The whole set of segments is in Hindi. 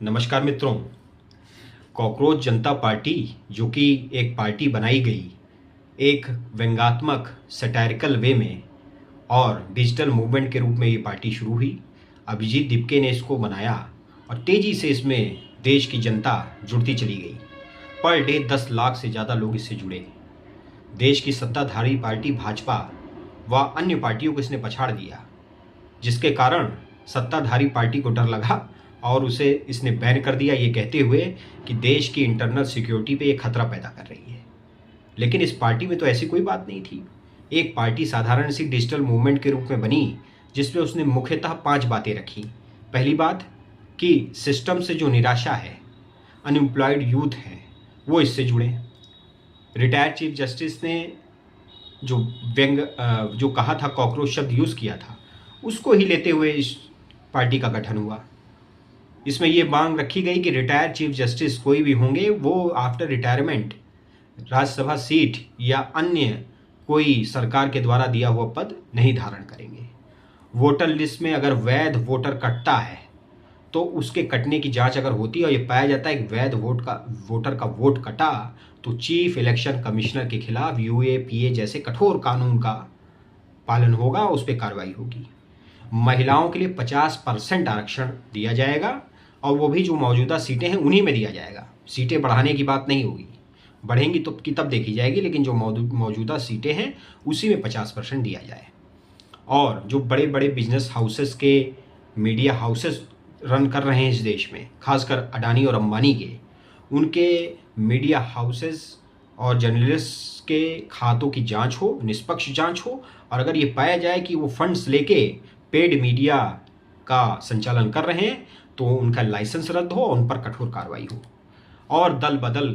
नमस्कार मित्रों। कॉकरोच जनता पार्टी जो कि एक पार्टी बनाई गई एक व्यंग्यात्मक सैटारिकल वे में और डिजिटल मूवमेंट के रूप में ये पार्टी शुरू हुई। अभिजीत दीपके ने इसको बनाया और तेज़ी से इसमें देश की जनता जुड़ती चली गई। पर डे 10 लाख से ज़्यादा लोग इससे जुड़े। देश की सत्ताधारी पार्टी भाजपा व अन्य पार्टियों को इसने पछाड़ दिया, जिसके कारण सत्ताधारी पार्टी को डर लगा और उसे इसने बैन कर दिया, ये कहते हुए कि देश की इंटरनल सिक्योरिटी पे ये खतरा पैदा कर रही है। लेकिन इस पार्टी में तो ऐसी कोई बात नहीं थी। एक पार्टी साधारण सी डिजिटल मूवमेंट के रूप में बनी, जिसमें उसने मुख्यतः 5 बातें रखी। पहली बात कि सिस्टम से जो निराशा है, अनएम्प्लॉयड यूथ है, वो इससे जुड़े। रिटायर्ड चीफ जस्टिस ने जो कहा था, कॉकरोच शब्द यूज़ किया था, उसको ही लेते हुए इस पार्टी का गठन हुआ। इसमें ये मांग रखी गई कि रिटायर्ड चीफ जस्टिस कोई भी होंगे, वो आफ्टर रिटायरमेंट राज्यसभा सीट या अन्य कोई सरकार के द्वारा दिया हुआ पद नहीं धारण करेंगे। वोटर लिस्ट में अगर वैध वोटर कटता है तो उसके कटने की जांच अगर होती है और ये पाया जाता है कि वैध वोटर का वोट कटा, तो चीफ इलेक्शन कमिश्नर के खिलाफ यूएपीए जैसे कठोर कानून का पालन होगा, उस पर कार्रवाई होगी। महिलाओं के लिए 50% आरक्षण दिया जाएगा और वो भी जो मौजूदा सीटें हैं उन्हीं में दिया जाएगा। सीटें बढ़ाने की बात नहीं होगी, बढ़ेंगी तो तब देखी जाएगी, लेकिन जो मौजूदा सीटें हैं उसी में 50% दिया जाए। और जो बड़े बड़े बिजनेस हाउसेस के मीडिया हाउसेस रन कर रहे हैं इस देश में, खासकर अडानी और अंबानी के, उनके मीडिया हाउसेस और जर्नलिस्ट के खातों की जांच हो, निष्पक्ष जांच हो, और अगर ये पाया जाए कि वो फंड्स लेके पेड मीडिया का संचालन कर रहे हैं तो उनका लाइसेंस रद्द हो और उन पर कठोर कार्रवाई हो। और दल बदल,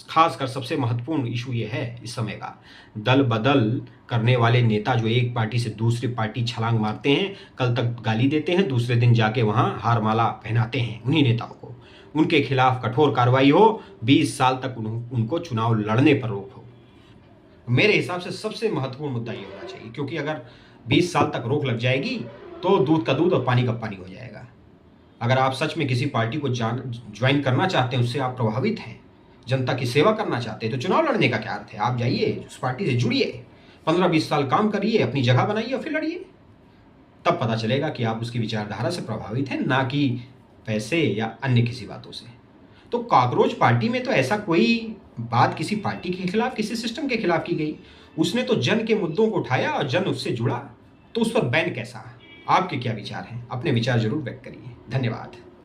खासकर सबसे महत्वपूर्ण इशू ये है इस समय का, दल बदल करने वाले नेता जो एक पार्टी से दूसरी पार्टी छलांग मारते हैं, कल तक गाली देते हैं, दूसरे दिन जाके वहाँ हार माला पहनाते हैं उन्हीं नेताओं को, उनके खिलाफ कठोर कार्रवाई हो, 20 साल तक उनको चुनाव लड़ने पर रोक हो। मेरे हिसाब से सबसे महत्वपूर्ण मुद्दा ये होना चाहिए, क्योंकि अगर 20 साल तक रोक लग जाएगी तो दूध का दूध और पानी का पानी हो जाएगा। अगर आप सच में किसी पार्टी को ज्वाइन करना चाहते हैं, उससे आप प्रभावित हैं, जनता की सेवा करना चाहते हैं, तो चुनाव लड़ने का क्या अर्थ है? आप जाइए, उस पार्टी से जुड़िए, 15-20 साल काम करिए, अपनी जगह बनाइए और फिर लड़िए। तब पता चलेगा कि आप उसकी विचारधारा से प्रभावित हैं, ना कि पैसे या अन्य किसी बातों से। तो कॉकरोच पार्टी में तो ऐसा कोई बात किसी पार्टी के खिलाफ, किसी सिस्टम के खिलाफ की गई। उसने तो जन के मुद्दों को उठाया और जन उससे जुड़ा, तो उस पर बैन कैसा? आपके क्या विचार हैं? अपने विचार जरूर व्यक्त करिए। धन्यवाद।